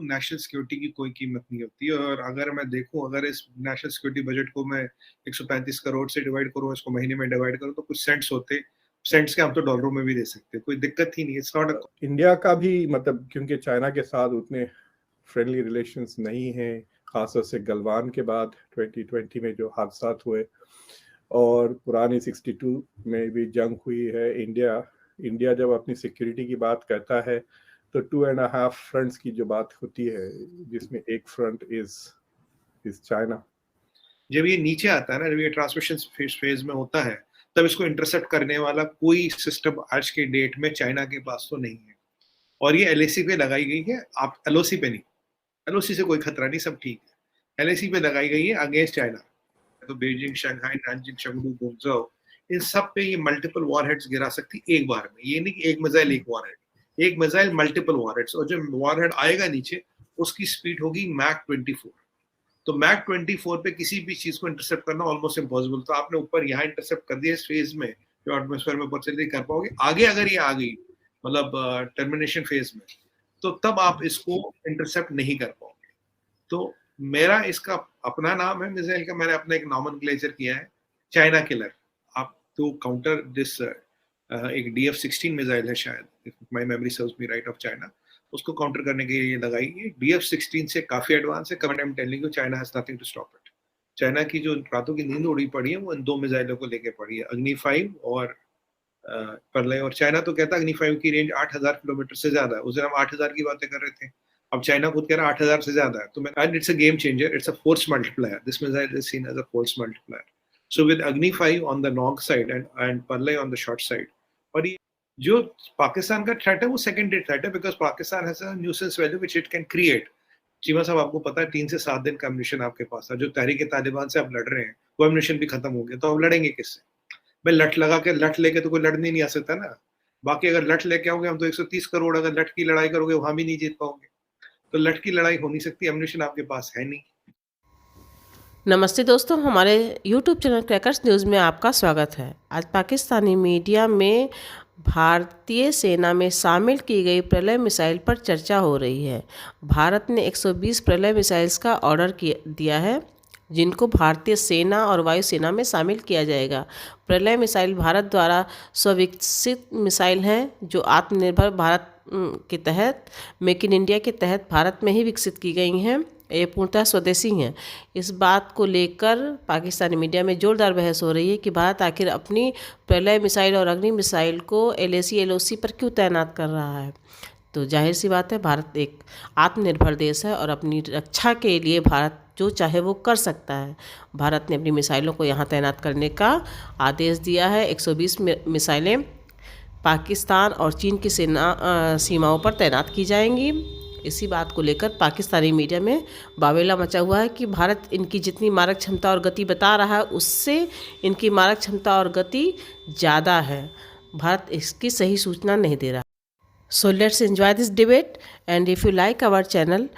National security की कोई कीमत नहीं होती। और अगर मैं देखूं, अगर इस नेशनल सिक्योरिटी बजट को मैं 135 करोड़ से डिवाइड करूं, इसको महीने में डिवाइड करूं, तो कुछ सेंट्स होते। सेंट्स के हम तो डॉलरों में भी दे सकते, कोई दिक्कत ही नहीं। इट्स नॉट इंडिया का भी मतलब क्योंकि चाइना के साथ उतने फ्रेंडली रिलेशंस नहीं हैं, खासतौर से गलवान के बाद 2020 में जो हादसा हुए और पुरानी 62 में भी जंग हुई है। इंडिया जब अपनी सिक्योरिटी की बात करता है तो 2.5 फ्रंट्स की जो बात होती है, जिसमें एक फ्रंट इज चाइना। जब ये नीचे आता है ना, जब ये ट्रांसमिशन फेज में होता है, तब इसको इंटरसेप्ट करने वाला कोई सिस्टम आज के डेट में चाइना के पास तो नहीं है। और ये एलएसी पे लगाई गई है, आप एलओसी पे नहीं। एलओसी से कोई खतरा नहीं, सब ठीक है। एलएसी पे लगाई गई है अगेंस्ट चाइना। तो बीजिंग, शंघाई, नानजिंग, चंगडू, गुंगझो, इन सब पे ये मल्टीपल वॉरहेड्स गिरा सकती एक बार में। ये नहीं कि एक मिसाइल एक वॉरहेड, एक मिसाइल मल्टीपल वॉरहेड्स। और जो वॉरहेड आएगा नीचे, उसकी स्पीड होगी मैक 24। तो मैक 24 पे किसी भी चीज को इंटरसेप्ट करना ऑलमोस्ट इम्पॉसिबल। तो आपने ऊपर यहाँ इंटरसेप्ट कर दिया इस फेज में, जो एटमॉस्फेयर में ऊपर चल रही, कर पाओगे आगे अगर ये आ गई, मतलब टर्मिनेशन फेज में, तो तब आप इसको इंटरसेप्ट नहीं कर पाओगे। तो मेरा इसका अपना नाम है मिसाइल का, मैंने अपना एक नॉमेनक्लेचर किया है, चाइना किलर। आप तो काउंटर दिस एक DF-16 मिसाइल है शायद, if my memory serves me right, of China. उसको काउंटर करने के लिए लगाई है। DF-16 से काफी एडवांस है। Comment I am telling you, China has nothing to stop it. China की जो रातों की नींद उड़ी पड़ी है, वो इन 2 मिसाइलों को लेके पड़ी है, अग्नि 5 और परलय। और चाइना तो कहता है अग्नि 5 की रेंज 8000 किलोमीटर से ज्यादा है। उस दिन हम 8000 की बातें कर रहे थे, अब चाइना खुद कह रहा है 8000 से ज्यादा है। तो मैं, and it's a game changer, it's a force multiplier. This missile is seen as a force multiplier. So with Agni 5 on the north side and Pralay on the short side, और ये जो पाकिस्तान का थ्रेट है वो सेकेंडरी थ्रेट है, because Pakistan has a nuisance value which it can create. Cheema sahab, आपको पता है 3 से 7 दिन का एम्युनिशन आपके पास है। जो तहरीक तालिबान से आप लड़ रहे हैं, वो एम्युनिशन भी खत्म हो गया, तो आप लड़ेंगे किससे? भाई लठ लगा के, लठ लेके तो कोई लड़ने नहीं आ सकता ना। बाकी अगर लठ लेके आओगे हम, तो 130 करोड़ अगर लठ की लड़ाई करोगे, वहां भी नहीं जीत पाओगे। तो लठ की लड़ाई हो नहीं सकती, एम्युनिशन आपके पास है नहीं। नमस्ते दोस्तों, हमारे YouTube चैनल क्रैकर्स न्यूज़ में आपका स्वागत है। आज पाकिस्तानी मीडिया में भारतीय सेना में शामिल की गई प्रलय मिसाइल पर चर्चा हो रही है। भारत ने 120 प्रलय मिसाइल्स का ऑर्डर दिया है, जिनको भारतीय सेना और वायुसेना में शामिल किया जाएगा। प्रलय मिसाइल भारत द्वारा स्विकसित मिसाइल हैं, जो आत्मनिर्भर भारत के तहत, मेक इन इंडिया के तहत भारत में ही विकसित की गई हैं। ये पूर्णतः स्वदेशी हैं। इस बात को लेकर पाकिस्तानी मीडिया में जोरदार बहस हो रही है कि भारत आखिर अपनी प्रलय मिसाइल और अग्नि मिसाइल को LAC LOC पर क्यों तैनात कर रहा है। तो जाहिर सी बात है, भारत एक आत्मनिर्भर देश है और अपनी रक्षा के लिए भारत जो चाहे वो कर सकता है। भारत ने अपनी मिसाइलों को यहाँ तैनात करने का आदेश दिया है। 120 मिसाइलें पाकिस्तान और चीन की सीमाओं पर तैनात की जाएंगी। इसी बात को लेकर पाकिस्तानी मीडिया में बावेला मचा हुआ है कि भारत इनकी जितनी मारक क्षमता और गति बता रहा है, उससे इनकी मारक क्षमता और गति ज़्यादा है। भारत इसकी सही सूचना नहीं दे रहा। So let's enjoy this debate, and if you like our channel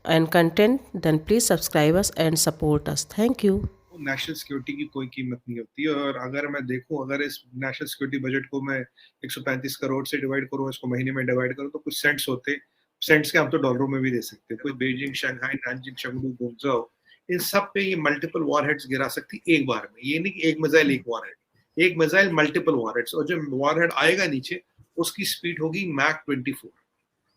and content, then please subscribe us and support us. Thank you. National security की कोई कीमत नहीं होती। और अगर मैं देखूं, अगर इस नेशनल सिक्योरिटी बजट को मैं 135 करोड़ से डिवाइड करूं, इसको महीने में डिवाइड करूं, तो कुछ सेंट्स होते। सेंट्स के हम तो डॉलरों में भी दे सकते। कोई बीजिंग, शंघाई, नानजिंग, चंगडू, गुंगझो, इन सब पे ये मल्टीपल वॉरहेड्स गिरा सकती एक बार में। ये नहीं कि एक मिसाइल एक वॉरहेड, एक मिसाइल मल्टीपल वॉरहेड्स। और जो वॉरहेड आएगा नीचे, उसकी स्पीड होगी मैक 24।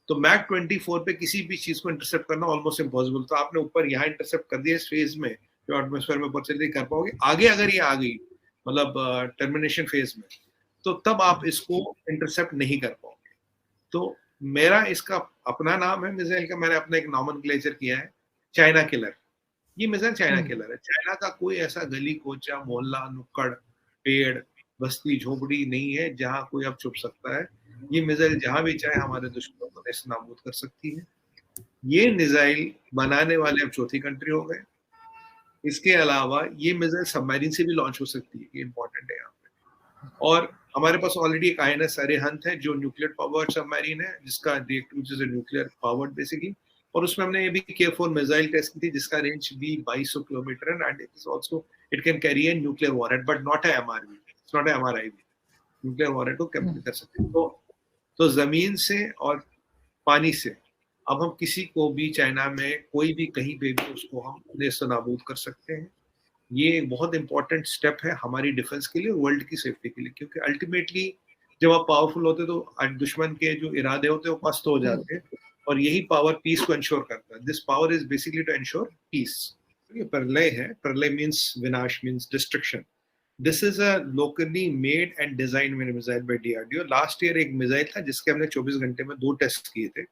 तो मैक 24 पे किसी भी चीज को इंटरसेप्ट करना ऑलमोस्ट इम्पॉसिबल। तो आपने ऊपर यहाँ इंटरसेप्ट कर दिया इस फेज में, जो एटमॉस्फेयर में ऊपर चल रही, कर पाओगे आगे अगर ये आ गई, मतलब टर्मिनेशन फेज में, तो तब आप इसको इंटरसेप्ट नहीं कर पाओगे। तो मेरा इसका अपना नाम है मिसाइल का, मैंने अपना एक नॉमेनक्लेचर किया है, चाइना किलर। ये मिसाइल चाइना किलर है। चाइना का कोई ऐसा गली कोचा, मोहल्ला, नुक्कड़, पेड़, बस्ती, झोपड़ी नहीं है जहां कोई अब छुप सकता है। ये मिसाइल जहां भी चाहे हमारे दुश्मनों को नेस्त नाबूद कर सकती है। ये मिसाइल बनाने वाले अब चौथी कंट्री हो गए। इसके अलावा ये मिसाइल सबमरीन से भी लॉन्च हो सकती है, ये इंपॉर्टेंट है यहाँ पे। और हमारे पास ऑलरेडी एक INS अरिहंत है, जो न्यूक्लियर पावर्ड सबमरीन है, जिसका रिएक्टर न्यूक्लियर पावर्ड बेसिकली। और उसमें हमने ये भी K4 मिसाइल टेस्ट की थी, जिसका रेंज भी 2200 किलोमीटर है, and it can carry a nuclear warhead, but not a MRV, it's not a MRIV। Nuclear warhead को कैरी कर सकते हैं। तो जमीन से और पानी से अब हम किसी को भी चाइना में कोई भी कहीं पे भी उसको हम नेस्तनाबूद कर सकते हैं। ये बहुत इंपॉर्टेंट स्टेप है हमारी डिफेंस के लिए, वर्ल्ड की सेफ्टी के लिए, क्योंकि अल्टीमेटली जब आप पावरफुल होते तो दुश्मन के जो इरादे होते हैं वो पस्त हो जाते हैं, और यही पावर पीस को इंश्योर करता है। This power is basically to ensure peace. ये प्रलय है, प्रलय मीन्स विनाश, means destruction. This is a locally made and design missile by DRDO. Last year एक मिसाइल था जिसके हमने 24 घंटे में 2 टेस्ट किए थे।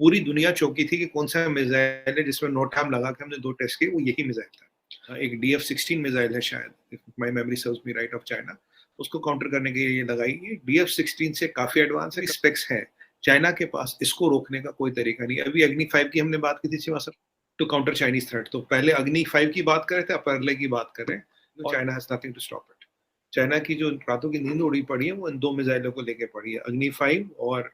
पूरी दुनिया चौंकी थी कि कौन सा मिसाइल है जिसमें नो टाइम लगा के हमने 2 टेस्ट किए, वो यही मिसाइल था। एक DF-16 मिसाइल है शायद, if my memory serves me right, of China, उसको काउंटर करने के लिए लगाई है। DF-16 से काफी एडवांस है, स्पेक्स है चाइना के पास, इसको रोकने का कोई तरीका नहीं। अभी अग्नि 5 की हमने बात की थी Shiva sir, to counter Chinese threat. तो पहले अग्नि 5 की बात कर रहे थे, अब प्रलय की बात कर रहे हैं। China has nothing to stop it. China की जो रातों की नींद उड़ी पड़ी है वो इन 2 मिसाइलों को लेके पड़ी है, अग्नि 5 और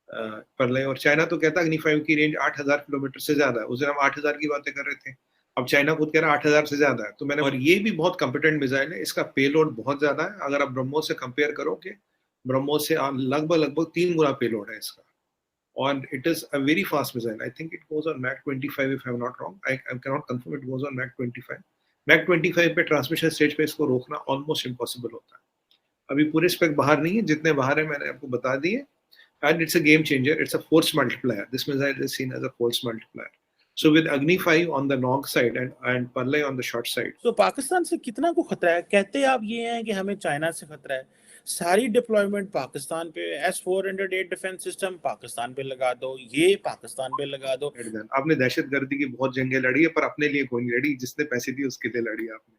प्रलय। और चाइना तो कहता है अग्नि 5 की रेंज 8000 किलोमीटर से ज्यादा है। उस दिन हम 8000 की बातें कर रहे थे, अब चाइना खुद कह रहा है 8000 से ज्यादा है। तो मैंने, और ये भी बहुत कॉम्पिटेंट मिसाइल है, इसका पेलोड बहुत ज्यादा है। अगर आप ब्रह्मोस से कंपेयर करोगे, ब्रह्मोस से लगभग 3 गुना पेलोड है इसका, और it is a very fast missile. I think it goes on Mach 25 if I am not wrong, I can not confirm, it goes on Mach 25। Mach 25 पे ट्रांसमिशन स्टेज पे इसको रोकना ऑलमोस्ट इम्पॉसिबल होता है। अभी पूरे स्पेक बाहर नहीं है, जितने बाहर है मैंने आपको बता दिए। And it's a game changer. It's a force multiplier. This missile is seen as a force multiplier. So with Agni 5 on the Nog side and Parley on the short side. तो पाकिस्तान से कितना को खतरा है? कहते आप ये हैं कि हमें चाइना से खतरा है, सारी डिप्लॉयमेंट पाकिस्तान पे, S-400 डिफेंस सिस्टम पाकिस्तान पे लगा दो, ये पाकिस्तान पे लगा दो। आपने दहशतगर्दी की बहुत जंगें लड़ी है, पर अपने लिए कोई नहीं लड़ी, जिसने पैसे दिए उसके लिए लड़ी आपने।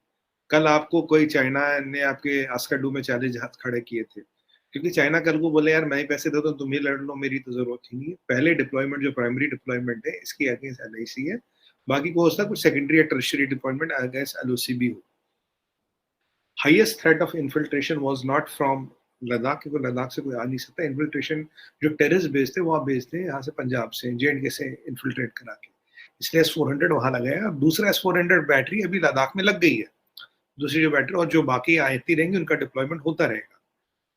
कल आपको कोई चाइना ने आपके आस्काडू में 40 जहाज खड़े किए थे, क्योंकि चाइना कल को बोले यार मैं ही पैसे देता हूँ, तुम ही लड़ लो, मेरी तो जरूरत ही नहीं है। पहले डिप्लॉयमेंट जो प्राइमरी डिप्लॉयमेंट है इसकी अगेंस्ट LAC है, बाकी को हो सकता है कुछ सेकेंडरी या टर्शियरी डिप्लॉयमेंट अगेंस्ट LOC भी हो। Highest threat of infiltration was not from Ladakh, क्योंकि लद्दाख से कोई आ नहीं सकता। इन्फिल्ट्रेशन जो टेररिस्ट भेजते वहां भेजते हैं यहाँ से, पंजाब से, JNK से इन्फिल्ट्रेट करा के, इसलिए S-400 वहां लगाया। दूसरा S-400 बैटरी अभी लद्दाख में लग गई है, दूसरी जो बैटरी, और जो बाकी आती रहेंगी उनका डिप्लॉयमेंट होता रहेगा।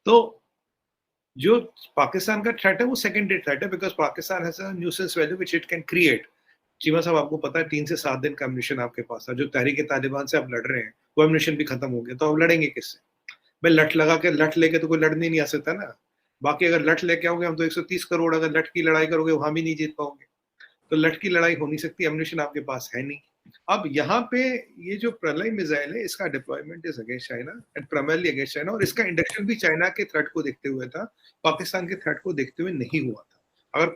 तो जो पाकिस्तान का थ्रेट है वो सेकेंडरी थ्रेट है, because Pakistan has a nuisance value which it can create. Cheema sahab आपको पता है 3 से 7 दिन का एम्युनिशन आपके पास था। जो तहरीक तालिबान से आप लड़ रहे हैं वो एम्युनिशन भी खत्म हो गया, तो आप लड़ेंगे किससे? भाई लठ लगा के, लठ लेके तो कोई लड़ने नहीं आ सकता ना। बाकी अगर लठ लेके आओगे हम तो 130 करोड़, अगर लठ की लड़ाई करोगे वहां भी नहीं जीत पाओगे। तो लठ की लड़ाई हो नहीं सकती, एम्युनिशन आपके पास है नहीं। अब यहाँ पे ये जो प्रलय मिसाइल है इसका deployment is against China and primarily against China, और इसका इंडक्शन भी चाइना के थ्रेट को देखते हुए था, पाकिस्तान के थ्रेट को देखते हुए नहीं हुआ था। अगर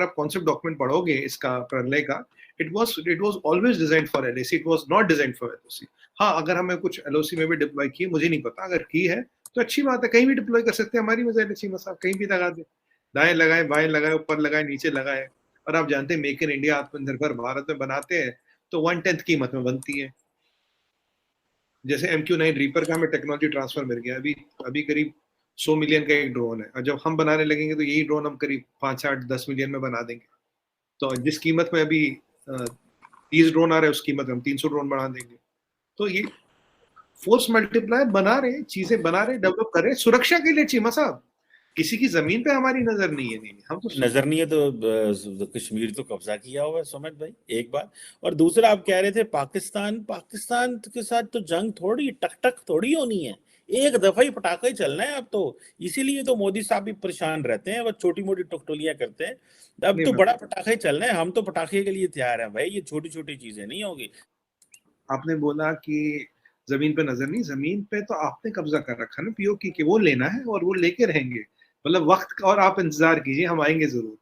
आप कॉन्सेप्ट डॉक्यूमेंट पढ़ोगे इसका प्रलय का, it was always designed for LAC, it was not designed for LOC। हाँ, अगर हमें कुछ LOC में भी डिप्लॉय की, मुझे नहीं पता, अगर की है तो अच्छी बात है, कहीं भी डिप्लॉय कर सकते हैं हमारी मिसाइल। अच्छी मसाल कहीं भी लगा दे, दाएं लगाए, बाएं लगाए, ऊपर लगाए, नीचे लगाए। और आप जानते हैं मेक इन इंडिया, आत्मनिर्भर भारत में बनाते हैं तो 1/10 कीमत में बनती है। जैसे MQ-9 रीपर का हमें टेक्नोलॉजी ट्रांसफर मिल गया, अभी करीब 100 मिलियन का एक ड्रोन है, और जब हम बनाने लगेंगे तो यही ड्रोन हम करीब 5, 8, 10 मिलियन में बना देंगे। तो जिस कीमत में अभी 30 ड्रोन आ रहे हैं उस कीमत में हम 300 ड्रोन बना देंगे। तो ये फोर्स मल्टीप्लायर बना रहे, चीजें बना रहे, डेवलप कर रहे, सुरक्षा के लिए। चीमा साहब, किसी की जमीन पे हमारी नजर नहीं है। नहीं, हम तो नजर नहीं है तो कश्मीर तो कब्जा किया हुआ है सुमित भाई, एक बात। और दूसरा आप कह रहे थे पाकिस्तान के साथ तो जंग थोड़ी टक थोड़ी होनी है, एक दफा ही पटाखा ही चलना है अब तो। इसीलिए तो मोदी साहब भी परेशान रहते हैं, वो छोटी मोटी टुकटुलियां करते हैं। अब तो बड़ा पटाखा ही चलना है, हम तो पटाखे के लिए तैयार हैं भाई, ये छोटी छोटी चीजें नहीं होगी। आपने बोला कि जमीन पे नजर नहीं, जमीन पे तो आपने कब्जा कर रखा ना POK के, वो लेना है और वो लेके रहेंगे। मतलब वक्त का, और आप इंतजार कीजिए, हम आएंगे जरूर।